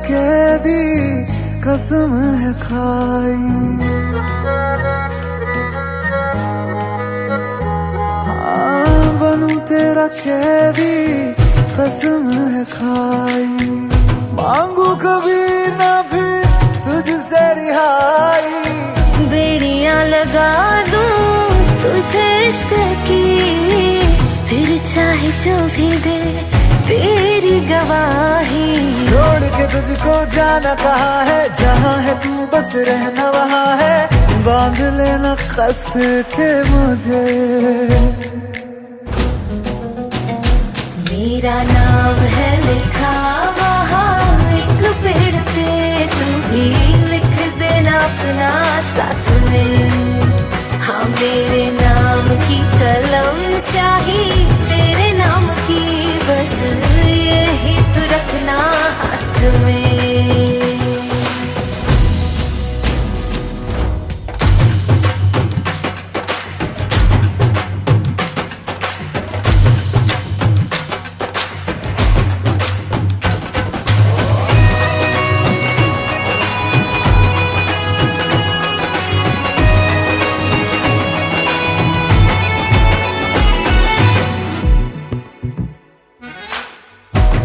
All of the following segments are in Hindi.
कैदी कसम है खाई। हाँ बनूं तेरा कैदी कसम है खाई। मांगू कभी ना फिर तुझसे रिहाई। बेड़ियां लगा दूं तुझे इश्क की, फिर चाहे जो भी दे तेरी गवाही। छोड़ के तुझको जाना कहाँ है, जहाँ है तू बस रहना वहाँ है। बांध लेना कस के मुझे। मेरा नाम है लिखा वहाँ एक पेड़ पे, तू भी लिख देना अपना साथ में। हाँ मेरे नाम की कलम स्याही तेरे नाम की, बस यही तो रखना हाथ में।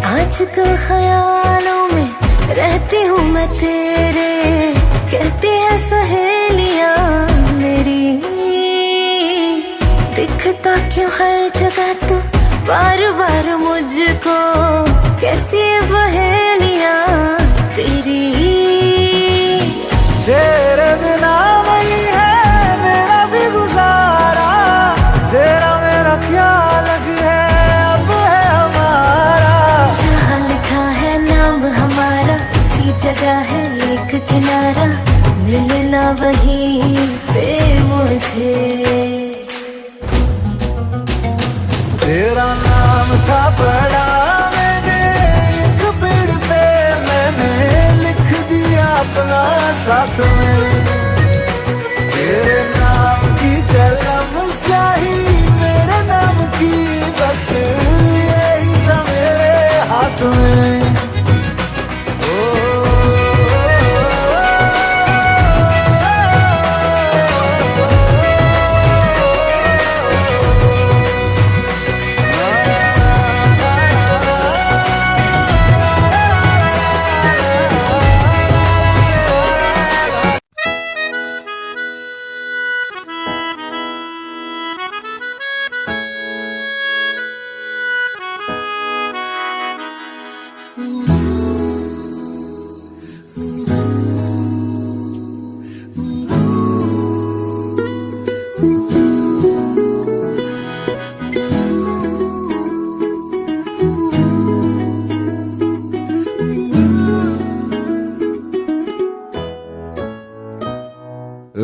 आजकल ख्यालों में रहती हूँ मैं तेरे, कहती है सहेलियां मेरी। दिखता क्यों हर जगह तू बार बार मुझको, कैसी पहेलियां तेरी। तेरे बिना नहीं है मेरा भी गुजारा, तेरा मेरा क्या लग है अब है हमारा। जहाँ लिखा है नाम हमारा इसी जगह है एक किनारा, मिलना वहीं पे मुझे। तेरा नाम था पढ़ा मैंने एक पेड़ पे, मैंने लिख दिया अपना साथ में। तेरे नाम की कलम स्याही मेरे नाम की, बस यही था मेरे हाथ में।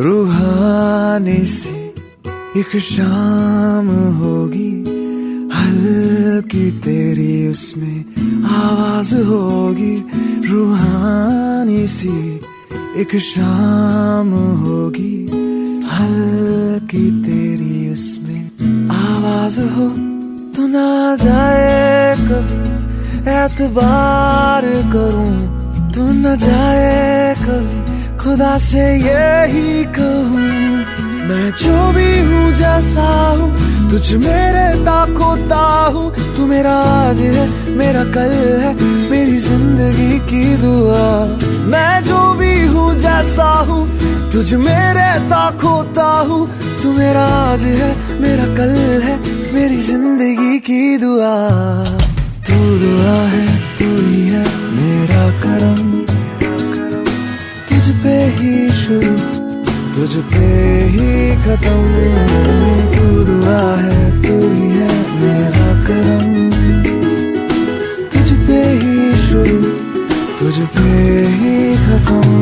रूहानी सी एक शाम होगी, हल्की तेरी उसमें आवाज होगी। रूहानी सी एक शाम होगी, हल्की तेरी उसमें आवाज हो। तो ना जाए कभी एतबार करूं, तू न जाए कभी खुदा से यही कहूँ। मैं जो भी हूँ जैसा हूँ तुझ मेरे खोता हूँ। तू मेरा आज है मेरा कल है मेरी जिंदगी की दुआ। मैं जो भी हूँ जैसा हूँ तुझ मेरे खोता हूँ। तू मेरा आज है मेरा कल है मेरी जिंदगी की दुआ। तू दुआ है तू ही है मेरा करम, तुझ पे ही शुरू तुझ पे ही खत्म। तू दुआ है तू ही है मेरा करम, तुझ पे ही शुरू तुझ पे ही खत्म।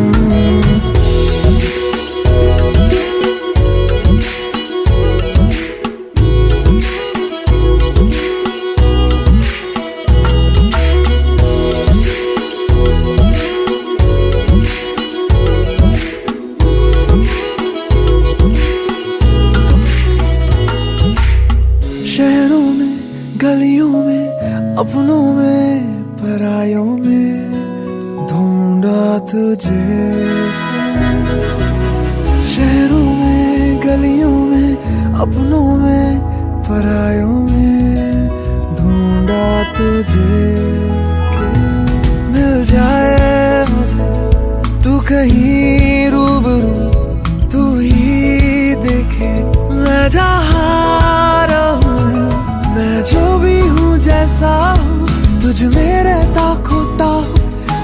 शहरों में गलियों में अपनों में परायों में तुझे, शहरों में गलियों में अपनों में परायों में ढूंढा तुझे। मिल जाए मुझे तू कहीं रूबरू, तू ही देखे मैं जहाँ रहूं, मैं जो भी हूँ जैसा हूँ तुझ में रहता खोता हूँ।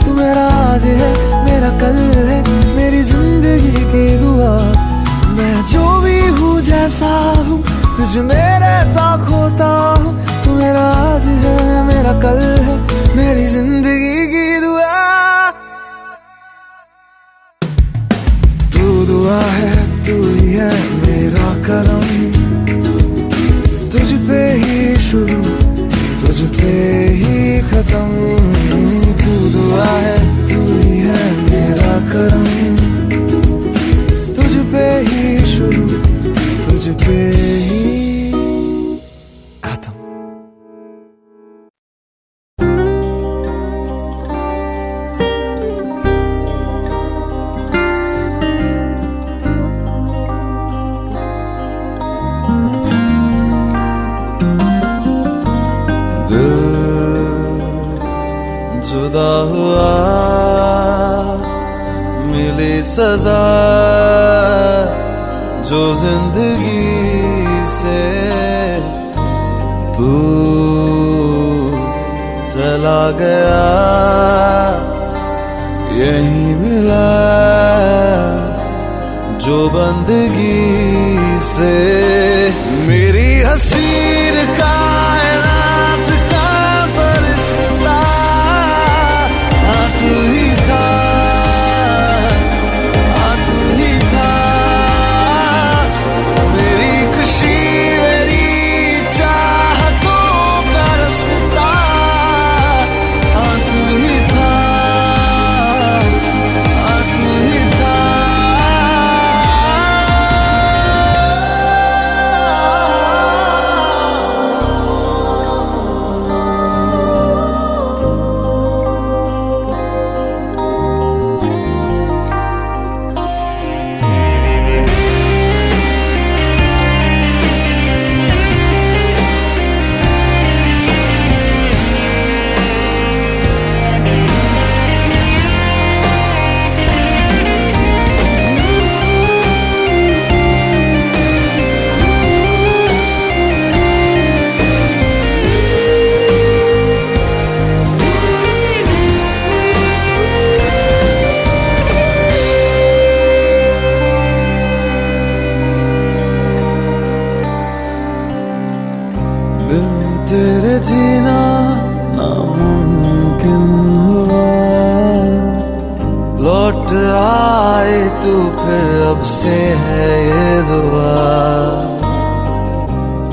तू मेरा आज है मेरा कल है मेरी जिंदगी की दुआ, मैं जो भी हूँ जैसा हूँ तुझ में रहता खोता हूँ। तू मेरा आज है मेरा कल है मेरी जिंदगी की दुआ। तू दुआ है तू ही है मेरा करम, तुझ पे ही शुरू तुझ पे ही खत्म। तू दुआ है तू ही है मेरा करम, तुझ पे ही शुरू तुझ पे ही खत्म। जुदा हुआ मिली सजा जो जिंदगी से, तू चला गया यही मिला जो बंदगी से। मेरी हसीन कायनात का फरिश्ता तू ही था, तू ही था। मेरी खुशी मेरी चाहतों का रास्ता तू ही था, तू ही था। तेरे जीना नामुमकिन हुआ, लौट आए तू फिर अब से है ये दुआ।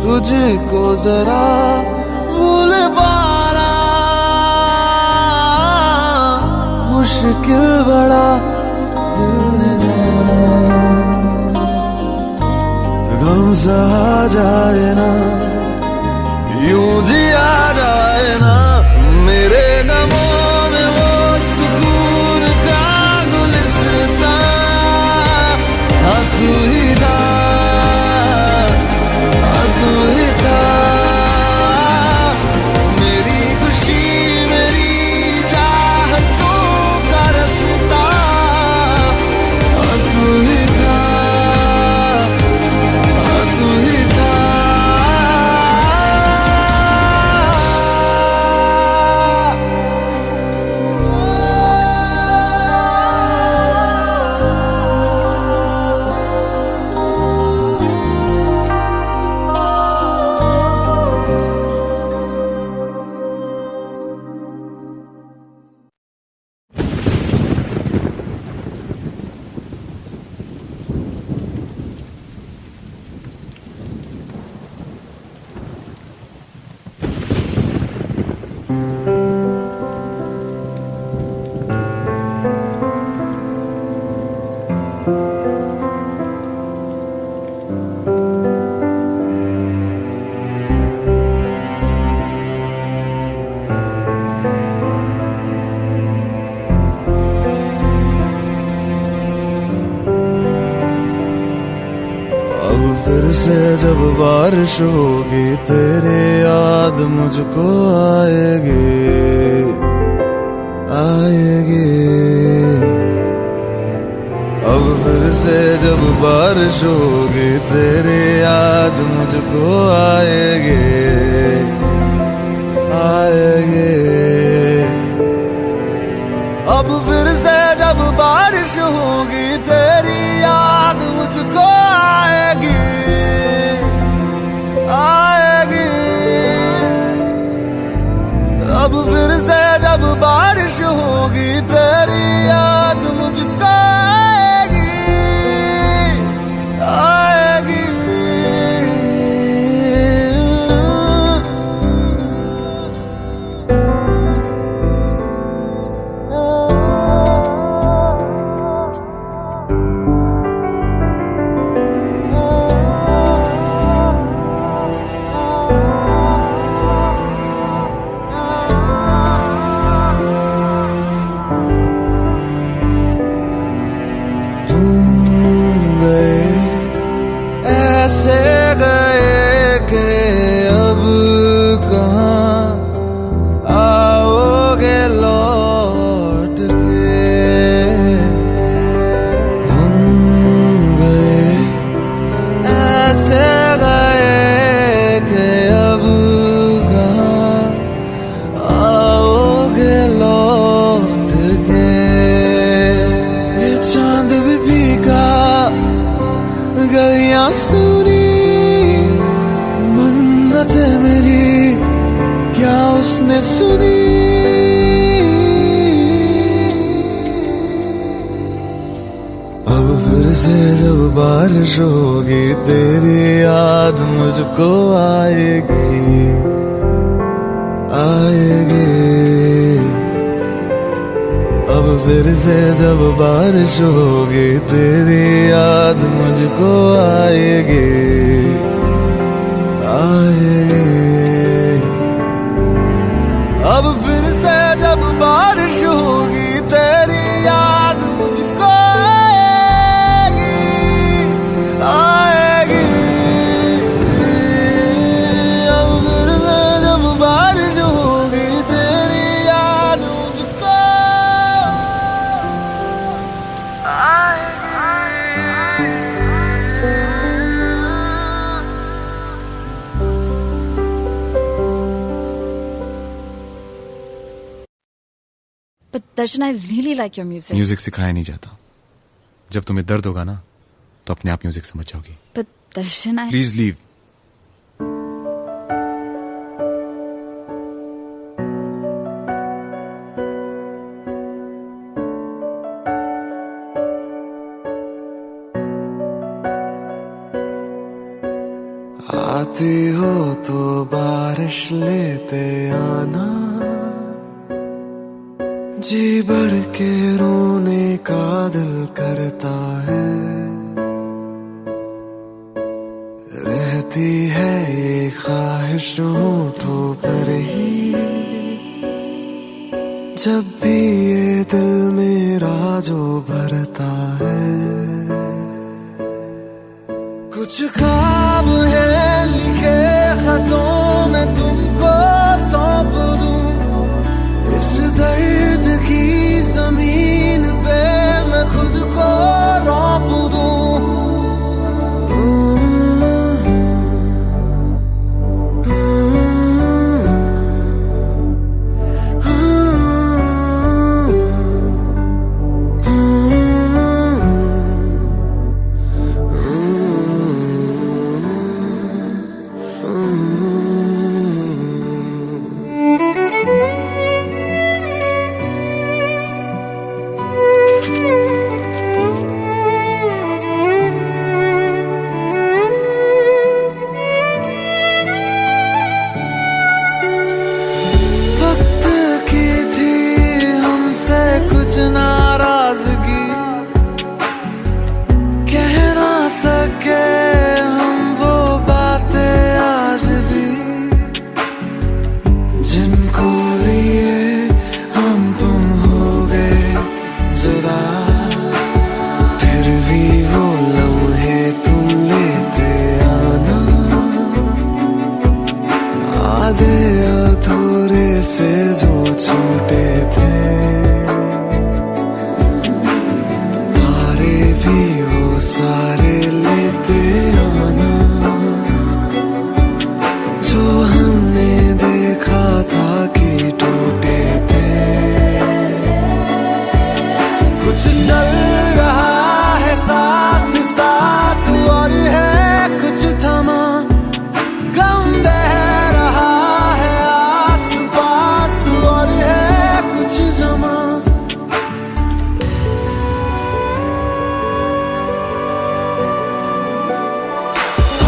तुझको जरा भूल पाना मुश्किल बड़ा दिल ने जाना, गम सहा जाए ना यूं जिया जाए ना। मेरे गमों में वो सुकून का गुलिस्ता तू ही था, तू ही था। मेरी खुशी मेरी चाहतों का रास्ता तू ही था, तू ही था। से जब बारिश होगी तेरे याद मुझको आएगी आएगी। अब फिर से जब बारिश होगी तेरी याद मुझको आएगी आएगी। अब फिर से जब बारिश होगी तेरी याद मुझको आएगी आएगी। अब फिर से जब बारिश होगी तेरी याद मुझको आएगी आएगी। ऐसे गए कि अब कहाँ आओगे लौट के। तुम गए ऐसे गए कि अब कहाँ आओगे लौट के। ये चांद भी फीका गलियां सुनी मन्नतें मेरी क्या उसने सुनी। अब फिर से जब बारिश होगी तेरी याद मुझको आएगी आएगी। अब फिर से जब बारिश होगी तेरी याद मुझको आएगी आएगी। अब फिर से जब बारिश होगी तेरी याद मुझको आएगी आएगी। अब फिर से जब बारिश होगी तेरी याद मुझको But Darshan, I really like your music. Music सिखाया नहीं जाता। जब तुम्हें दर्द होगा ना तो अपने आप म्यूजिक समझ जाओगी। But Darshan, I... please leave. आती हो तो बारिश लेते आना, जी भर के रोने का दिल करता है। रहती है ये ख्वाहिश होठों पर ही, जब भी ये दिल मेरा जो भरता है। कुछ ख्वाब है लिखे खतों में तुमको सौंप दूं, इस दर्द की जमीन पे मैं खुद को रौंप दूं। कुछ चल रहा है साथ साथ और है कुछ थमा, गम बह रहा है आस पास और है कुछ जमा।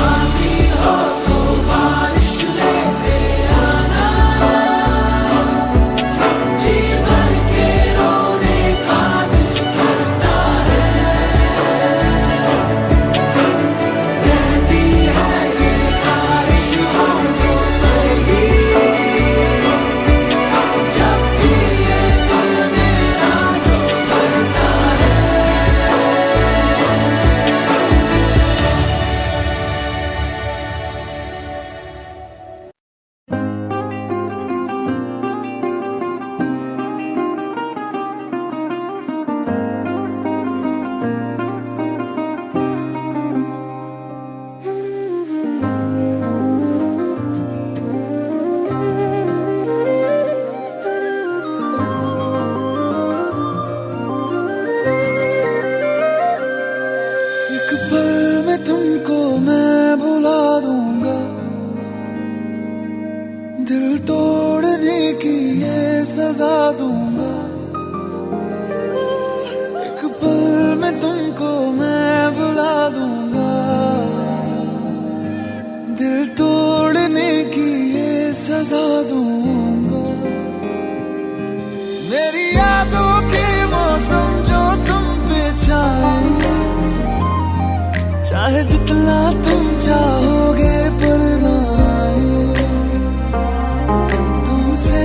आंधी हो तो बारिश लेते आना, जी भर के रोने का दिल करता है। रहती है ये ख्वाहिश होठों पर ही, जब भी ये दिल मेरा जो करता है। एक पल में तुमको मैं भुला दूंगा, दिल तोड़ने की ये सजा दूंगा। एक पल में तुमको मैं भुला दूंगा, दिल तोड़ने की ये सजा दूंगा। मेरी यादों के मौसम जो तुम पे छाए, चाहे जितना तुम चाहोगे पर ना आए। तुमसे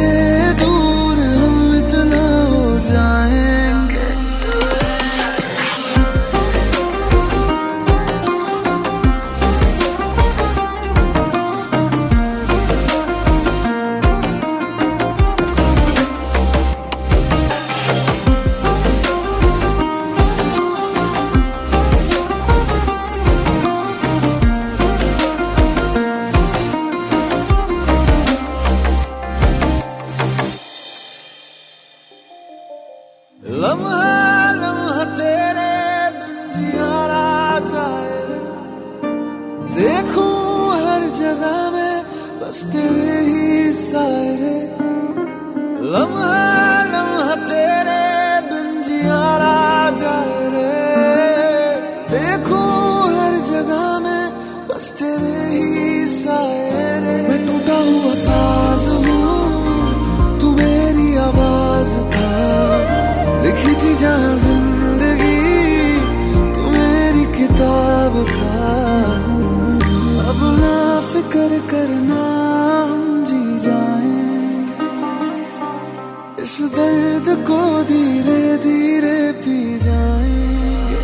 दूर हम इतना हो जाएंगे, लम्हा लम्हा तेरे बिन जियारा जाए रे। देखूं हर जगह में बस तेरे ही साए रे। लम्हा लम्हा तेरे बिन जियारा जाए रे। देखूं हर जगह में बस तेरे ही साए रे। मैं टूटा हुआ साज हूँ, तू मेरी आवाज था, लिखी थी जहाँ जिंदगी तू मेरी किताब था। अब ना फिक्र करना हम जी जाएंगे, इस दर्द को धीरे धीरे पी जाएंगे।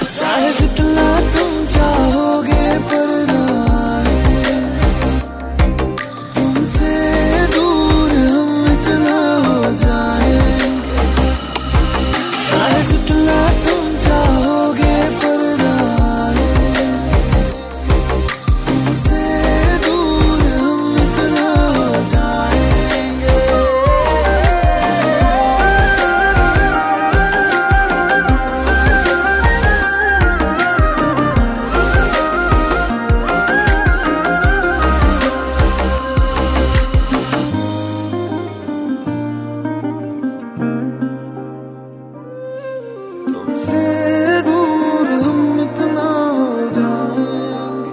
चाहे जितना तुम चाहोगे पर ना आए, तुमसे दूर हम इतना हो जाएंगे। चाहे जितना तुम चाहोगे पर ना आए, तुमसे दूर हम इतना हो जाएंगे। तुमसे दूर हम इतना हो जाएंगे।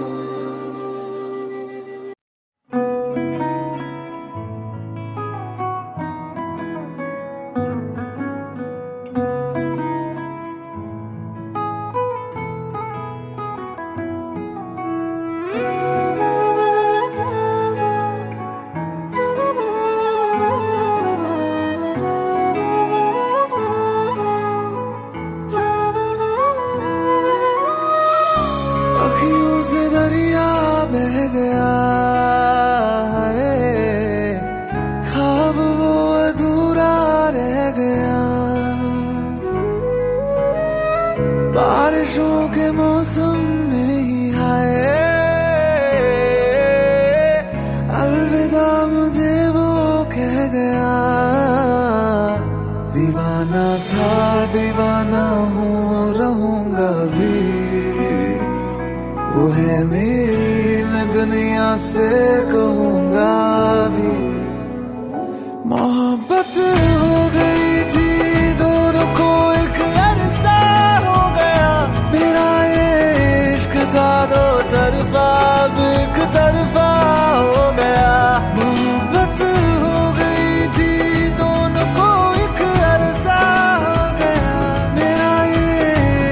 अखियों से दरिया बह गया है, ख्वाब वो अधूरा रह गया। बारिशों के मौसम में ही आए, अलविदा मुझे वो कह गया। दीवाना था दीवाना हूँ रहूंगा भी, वो है मेरी मैं दुनिया से कहूंगा भी। मोहब्बत हो गई थी दोनों को एक अरसा हो गया, मेरा ये इश्क था दो तरफा अब एक तरफा हो गया। मोहब्बत हो गई थी दोनों को एक अरसा हो गया, मेरा ये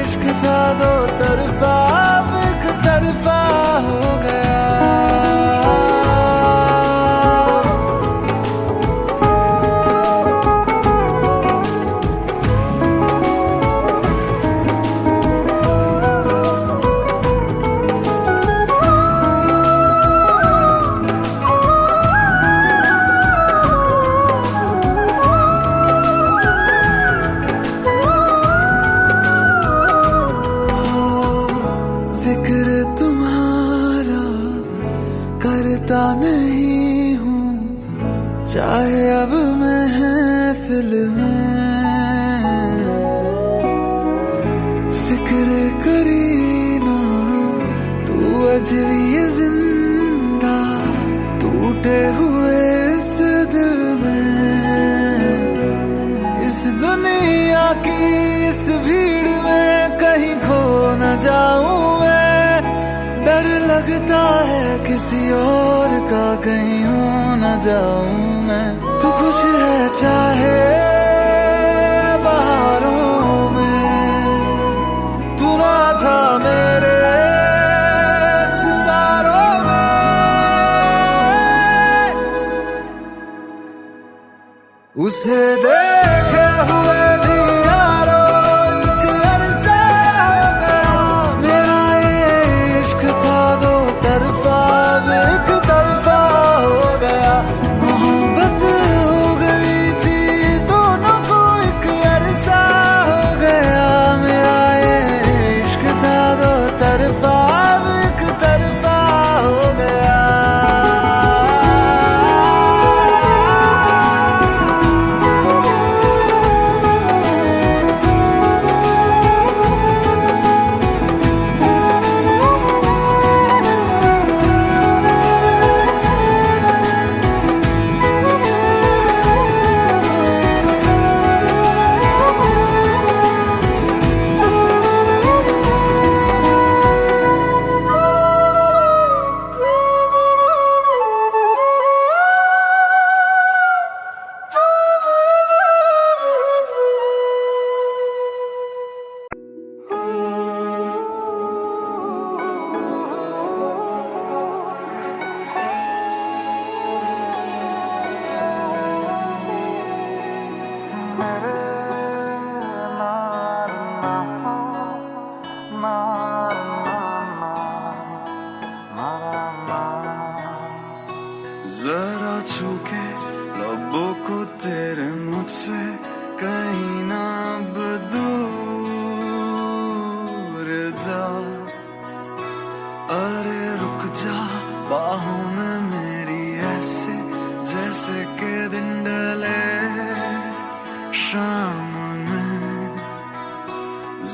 इश्क था दो तरफा अब एक तरफा हो गया। जिक्र तुम्हारा करता नहीं हूँ, चाहे अब महफिल में फिक्र करी ना तू अजवी ये जिंदा टूटे हुए इस दिल में। इस दुनिया की इस भीड़ में कहीं खो न जाऊं मैं, डर लगता है किसी और का कहीं हो न जाऊं मैं। तू खुश है चाहे बहारों में, तू ना था मेरे सितारों में, उसे देखे हुए भी यारो एक अरसा हो गया, मेरा ये इश्क था दो तरफा अब एक तरफा हो गया। मोहब्बत हो गई थी दोनों को एक अरसा हो गया, मेरा ये इश्क था दो तरफा अब एक तरफा हो गया। जरा छू के लबों को तेरे मुझसे कहीं ना अब दूर जा, अरे रुक जा बाहों में मेरी ऐसे जैसे के दिन ढले शाम में।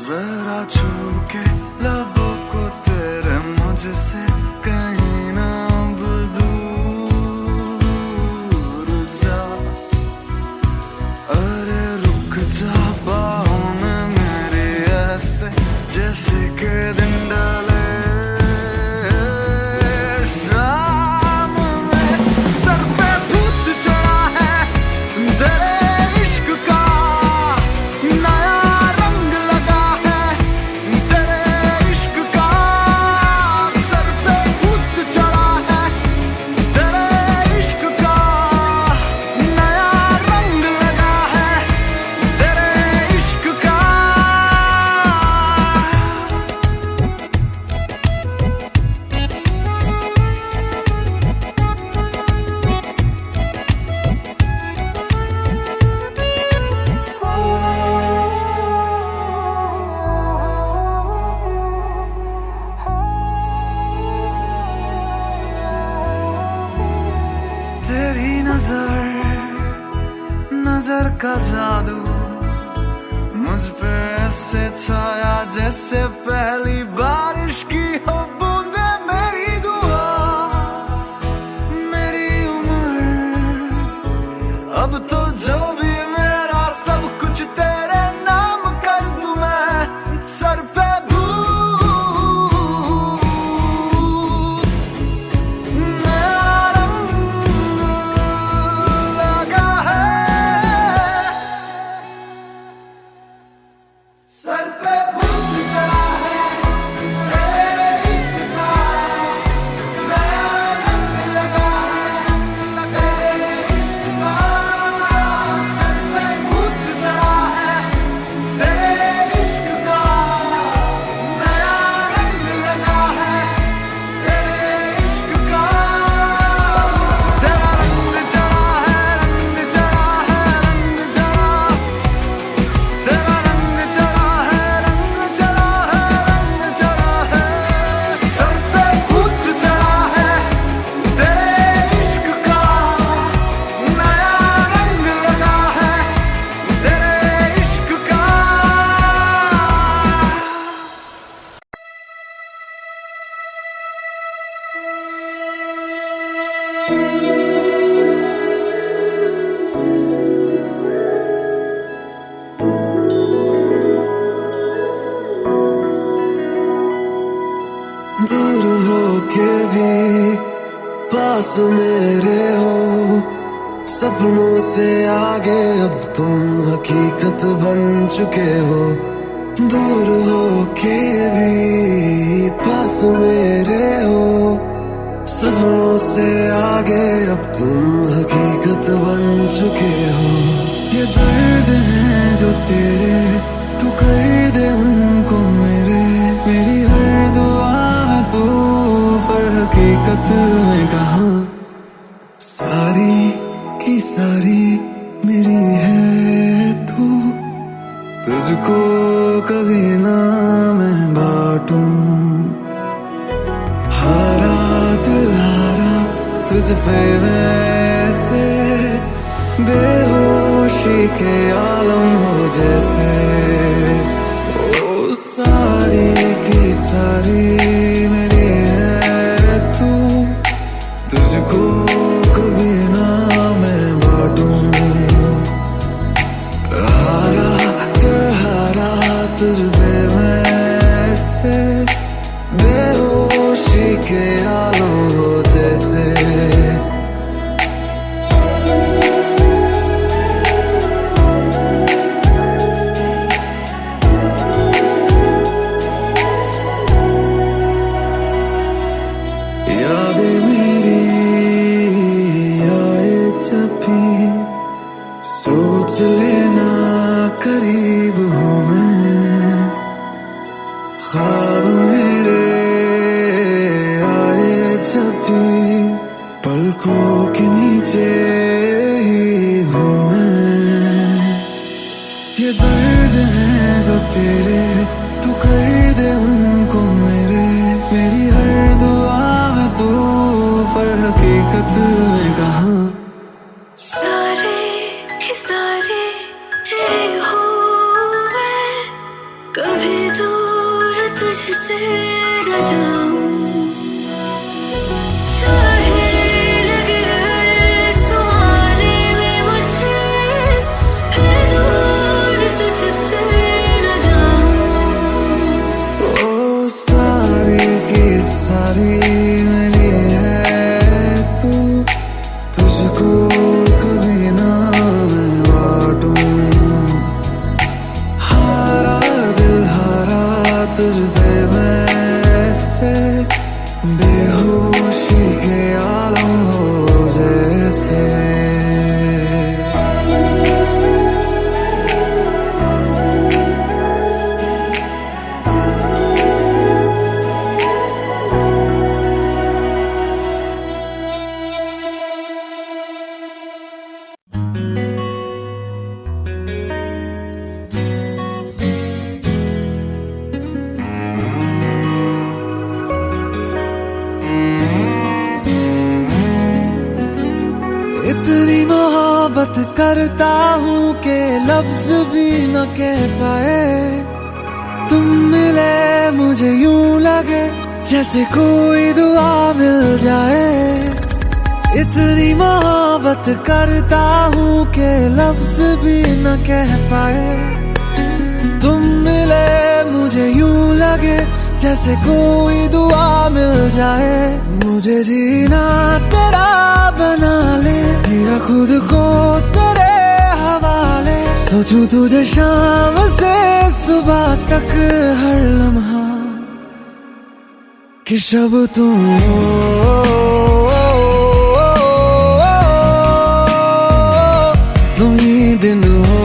जरा छू के लबों को तेरे मुझसे कहीं ना अब दूर जा, अरे रुक जा बाहों में मेरे ऐसे जैसे के दिन डाले शाम में। सर पे भूत चढ़ा है तेरे इश्क का, नया रंग लगा है तेरे इश्क का। सर पे भूत चढ़ा है तेरे इश्क का, नया रंग लगा है तेरे इश्क का। तेरी नजर नजर का जादू से छाया जैसे पहली बारिश की हो बूंदे मेरी दुआ मेरी उम्र अब तो जो भी मेरा सब कुछ तेरे नाम कर दूं मैं सर पे दूर हो के भी पास मेरे हो सपनों से आगे अब तुम हकीकत बन चुके हो दूर हो के भी पास मेरे हो सपनों से आगे अब तुम हकीकत बन चुके हो ये दर्द है जो तेरे तू कर दे उनको मेरे मेरी हर दुआ में तू पर हकीकत में कहाँ सारी की सारी मेरी है तू तुझको कभी ना मैं बांटूं हारा दिल हारा तुझ पे वैसे बेहोशी के आलम हो जैसे ओ सारी की सारी मेरी है तू तुझको कभी ना मैं बांटूं हारा तुझ पे वैसे बेहोशी के आलम हो जैसे यादें मेरी आए जब भी सोच लेना करीब हूँ मैं ख्वाब मेरे आए जब भी पलकों के नीचे ही हूँ मैं ये दर्द है जो तेरे तू कर दे उनको मेरे मेरी हर दुआ में तू पर हकीकत में कहाँ सारे के सारे तेरे हो मैं कभी दूर तुझसे न जाऊं चाहे लगे हर सुहाने में मुझे फिर दूर तुझसे न जाऊं ओ सारी की सारी मेरी है तू तुझको कभी ना मैं बांटूं हारा दिल हारा तुझ पे वैसे बेहोशी के आलम हो जैसे इतनी मोहब्बत करता हूँ कि लफ्ज भी न कह पाए तुम मिले मुझे यूं लगे जैसे कोई दुआ मिल जाए। इतनी मोहब्बत करता हूँ कि लफ्ज भी न कह पाए। तुम मिले मुझे यूं लगे जैसे कोई दुआ मिल जाए। मुझे जीना तेरा बना ले, दिया खुद को तेरे हवाले। सोचूं तुझे शाम से सुबह तक हर लम्हा कि शब तुम हो, तुम ही दिन हो,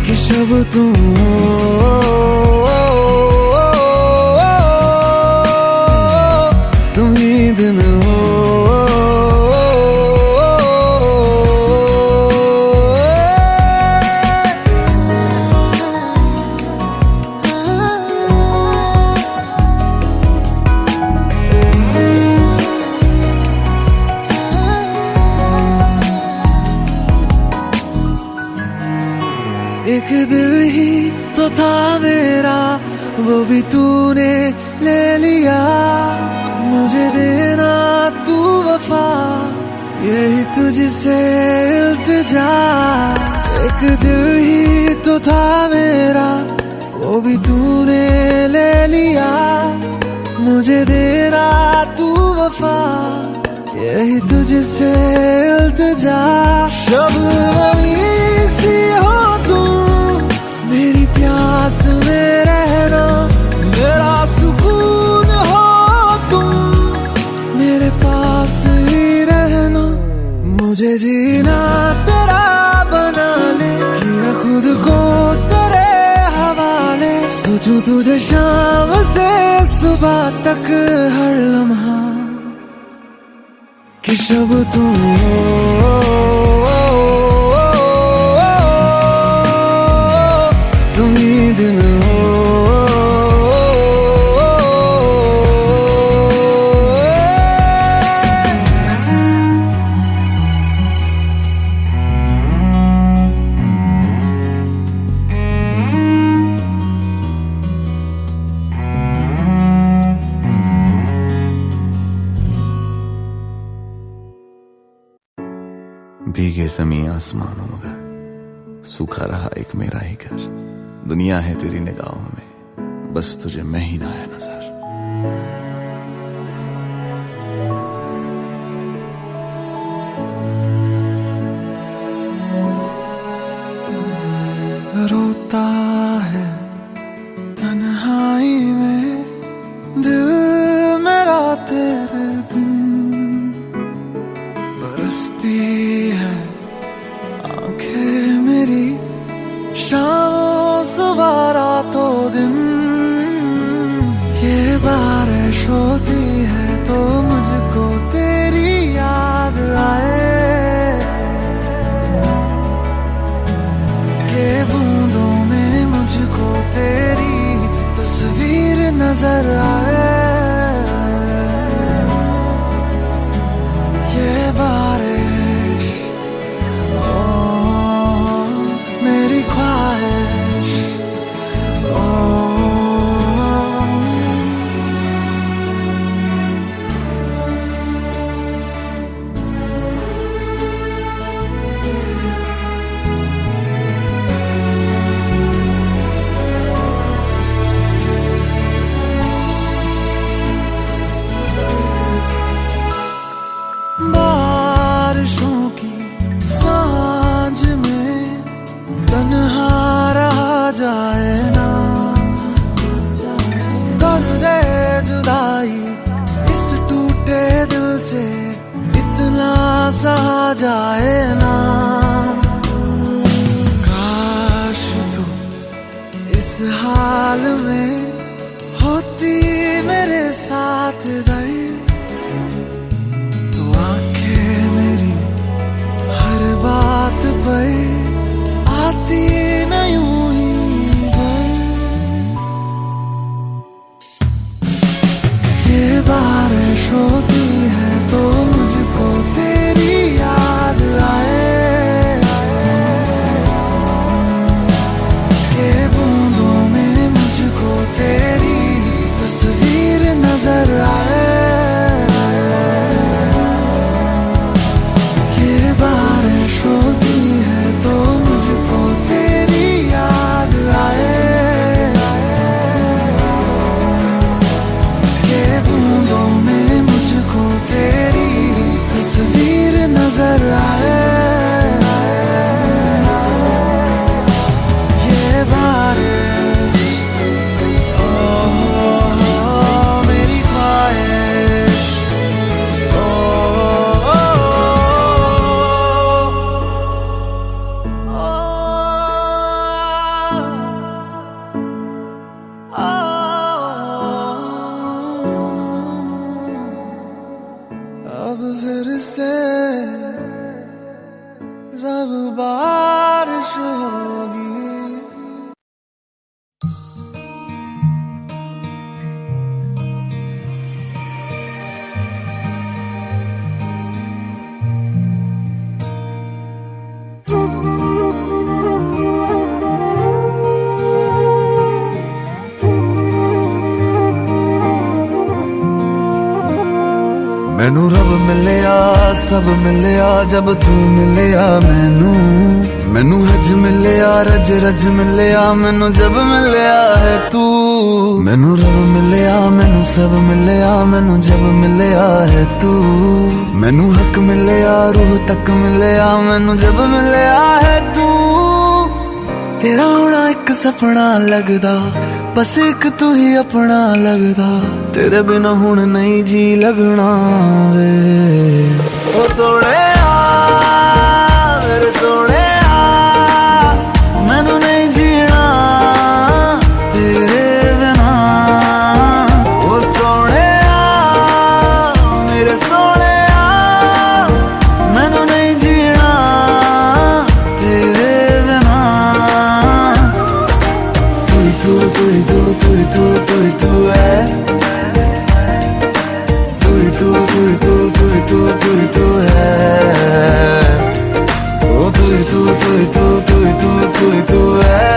कि शब तुम हो, तुम ही दिन हो। एक दिल ही तो था मेरा, वो भी तूने ले लिया। मुझे देना तू वफा, यही तुझसे इल्तिजा। एक दिल ही तो था मेरा, वो भी तूने ले लिया। मुझे देना तू वफा, यही तुझसे इल्तिजा। शब सी हो मेरी प्यास में रहना, मेरा सुकून हो तुम, मेरे पास ही रहना। मुझे जीना तेरा बना ले, किया खुद को तेरे हवाले। सोचूं तुझे शाम से सुबह तक हर लम्हा कि शब तुम हो, तुम ही दिन हो। भीगे ज़मीं आसमानों मगर सूखा रहा एक मेरा ही घर। दुनिया है तेरी निगाहों में, बस तुझे मैं ही ना आया नजर। रोता है तन्हाई में दिल मेरा तेरे बिन, बरसती है आंखें मेरी शामों सुबह रातों दिन। ये बारिश होती है तो मुझको तेरी याद आए, के बूंदों में मुझको तेरी तस्वीर नजर आए। ये बारिश मेरी ख्वाहिश, बारिशों की सांझ में तन्हा रहा जाए ना। कर दे जुदाई इस टूटे दिल से, इतना सहा जाए ना। काश तू इस हाल में होती मेरे साथ दर्द, तो आंखें मेरी हर बात पर आती न यूं ही गर। ये बारिश होती है तो मुझको तेरी याद आए। जब बारिश होगी। मैनू रब मिलिया सब मिलिया जब तू मिलिया मैनू हज मिलिया रज रज मिलिया मैनू जब मिलिया है तू। मैनू रब मिलिया मैनू सब मिलिया मैनू जब मिलिया है तू। मैनू हक मिलिया रूह तक मिलिया मैनू जब मिलिया है तू। तेरा होना एक सपना लगदा बस एक तू ही अपना लगदा। तेरे बिना हुण नहीं जी लगना वे ओ सोने मेरे सोने मैनू नहीं जीना तेरे बिना। ओ सोने मेरे सोने मैनू नहीं जीना तेरे बिना। तू तू तू तू तू तू तू है तू तू तू तू तू तू तू तू है ओ तू तू तू तू तू तू तू तू है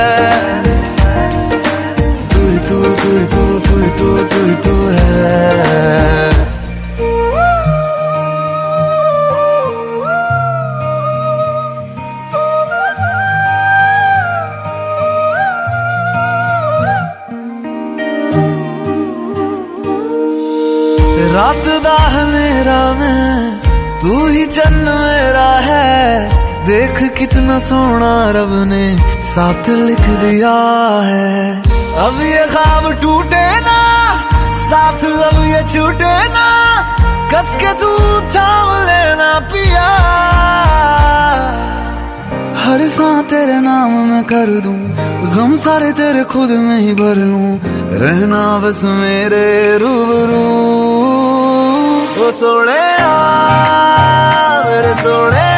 तू तू तू तू तू तू तू है। रात दा मेरा मैं तू ही चन्न मेरा है। देख कितना सोना रब ने साथ लिख दिया है। अब ये ख्वाब टूटे ना साथ अब ये छूटे ना। कस के तू थाम लेना पिया। हर सांस तेरे नाम में कर दूं गम सारे तेरे खुद में ही भर लूं। रहना बस मेरे रूबरू ओ सोने मेरे सोने